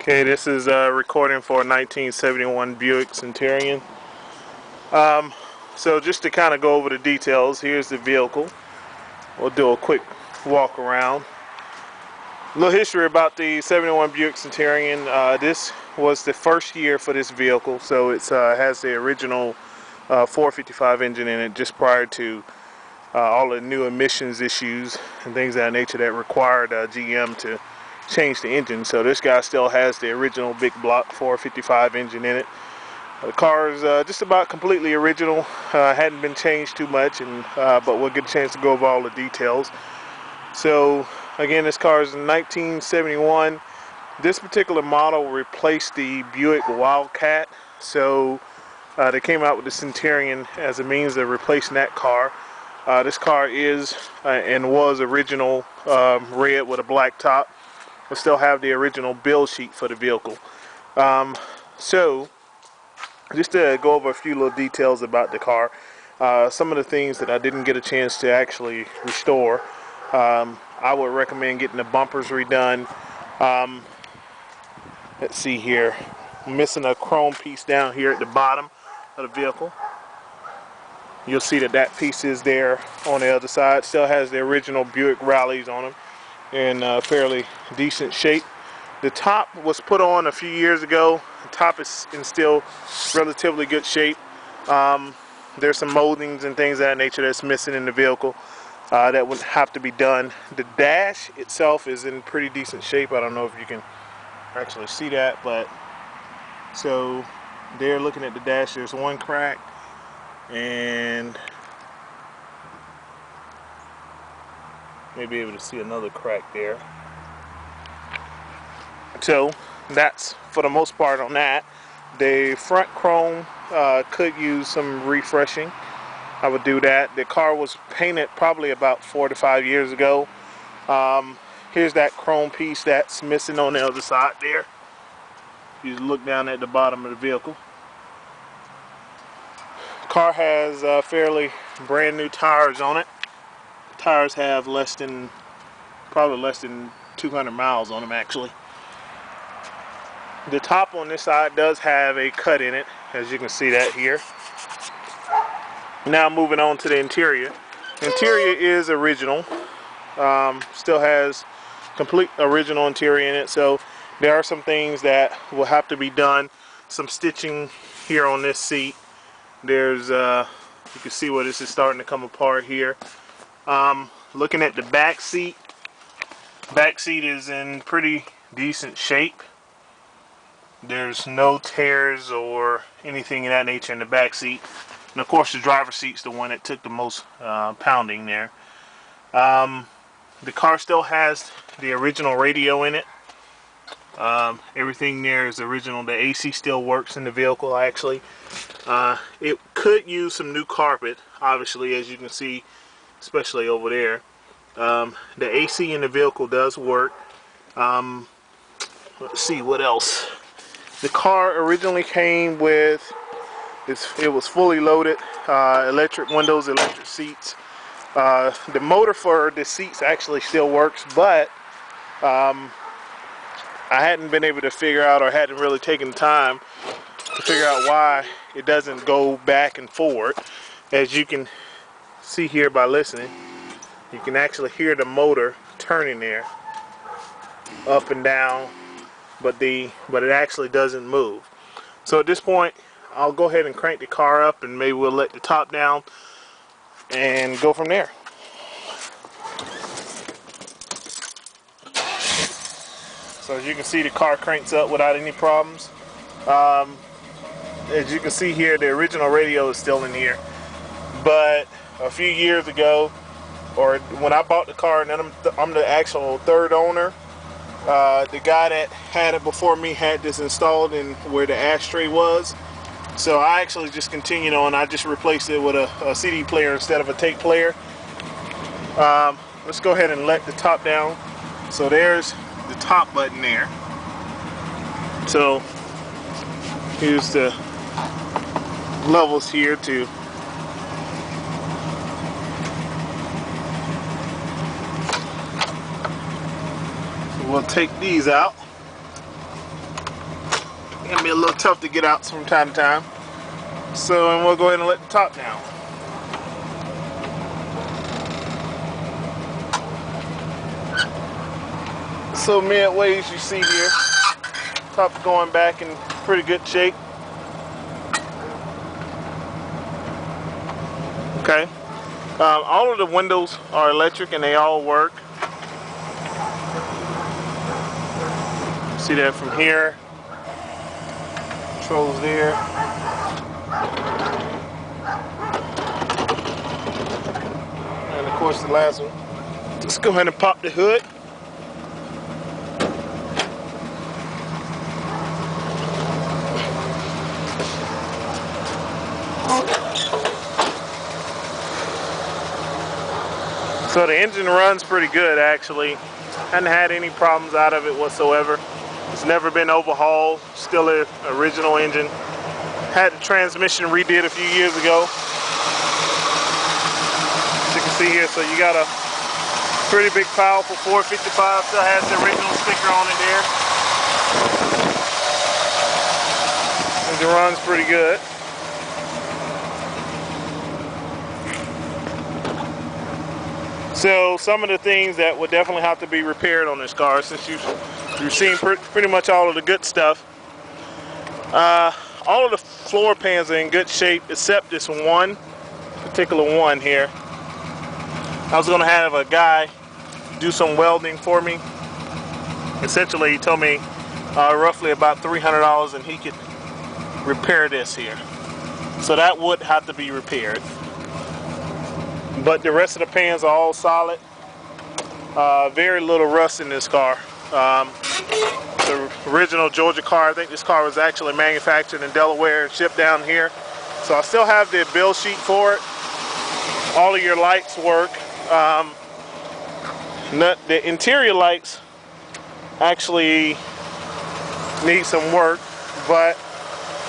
Okay, this is a recording for a 1971 Buick Centurion. So just to kind of go over the details, here's the vehicle. We'll do a quick walk around. A little history about the 71 Buick Centurion. This was the first year for this vehicle, so it has the original 455 engine in it just prior to all the new emissions issues and things of that nature that required GM to change the engine. So this guy still has the original big block 455 engine in it. The car is just about completely original, hadn't been changed too much, and but we'll get a chance to go over all the details. So again, this car is in 1971. This particular model replaced the Buick Wildcat, so they came out with the Centurion as a means of replacing that car. This car is and was original red with a black top. We still have the original build sheet for the vehicle. So just to go over a few little details about the car, some of the things that I didn't get a chance to actually restore, I would recommend getting the bumpers redone. Let's see here, I'm missing a chrome piece down here at the bottom of the vehicle. You'll see that that piece is there on the other side. Still has the original Buick rallies on them in fairly decent shape. The top was put on a few years ago. The top is in still relatively good shape. There's some moldings and things of that nature that's missing in the vehicle that would have to be done. The dash itself is in pretty decent shape. I don't know if you can actually see that, but so there, looking at the dash, there's one crack, and maybe able to see another crack there. So that's for the most part on that. The front chrome could use some refreshing. I would do that. The car was painted probably about 4 to 5 years ago. Here's that chrome piece that's missing on the other side there. You just look down at the bottom of the vehicle. Car has fairly brand new tires on it. Tires have probably less than 200 miles on them actually. The top on this side does have a cut in it, as you can see that here. Now moving on to the interior. The interior is original. Still has complete original interior in it, so there are some things that will have to be done. Some stitching here on this seat. There's you can see where this is starting to come apart here. Looking at the back seat is in pretty decent shape. There's no tears or anything of that nature in the back seat. And of course the driver's seat's the one that took the most pounding there. The car still has the original radio in it. Everything there is original. The AC still works in the vehicle actually. It could use some new carpet, obviously, as you can see, especially over there. The AC in the vehicle does work. Let's see what else. The car originally came with, it was fully loaded, electric windows, electric seats. The motor for the seats actually still works, but I hadn't been able to figure out, or hadn't really taken time to figure out why it doesn't go back and forward. As you can see here by listening, you can actually hear the motor turning there, up and down, but it actually doesn't move. So at this point, I'll go ahead and crank the car up, and maybe we'll let the top down and go from there. So as you can see, the car cranks up without any problems. As you can see here, the original radio is still in here, but a few years ago, or when I bought the car, and I'm the actual third owner, the guy that had it before me had this installed in where the ashtray was. So I actually just continued on. I just replaced it with a CD player instead of a tape player. Let's go ahead and let the top down. So there's the top button there. So here's the levels here to we'll take these out. can be a little tough to get out from time to time. So, and we'll go ahead and let the top down. So midway, as you see here, top's going back in pretty good shape. Okay. All of the windows are electric and they all work. See that from here. Controls there. And of course the last one. Let's go ahead and pop the hood. So the engine runs pretty good actually. Hadn't had any problems out of it whatsoever. It's never been overhauled, still an original engine. Had the transmission redid a few years ago. As you can see here, so you got a pretty big powerful 455, still has the original sticker on it there. Engine runs pretty good. So some of the things that would definitely have to be repaired on this car, since you've seen pretty much all of the good stuff. All of the floor pans are in good shape except this one particular one here. I was going to have a guy do some welding for me. Essentially, he told me roughly about $300 and he could repair this here. So that would have to be repaired. But the rest of the pans are all solid. Very little rust in this car. The original Georgia car, I think this car was actually manufactured in Delaware and shipped down here. So I still have the bill sheet for it. All of your lights work. The interior lights actually need some work, but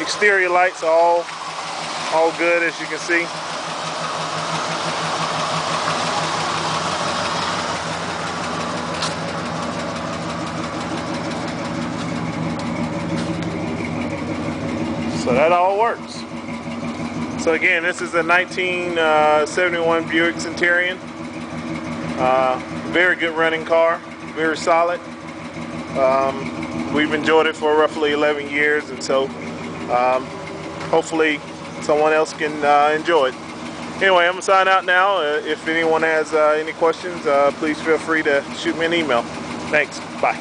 exterior lights are all good, as you can see. So that all works. So again, this is a 1971 Buick Centurion. Very good running car, very solid. We've enjoyed it for roughly 11 years, and so hopefully someone else can enjoy it. Anyway, I'm gonna sign out now. If anyone has any questions, please feel free to shoot me an email. Thanks. Bye.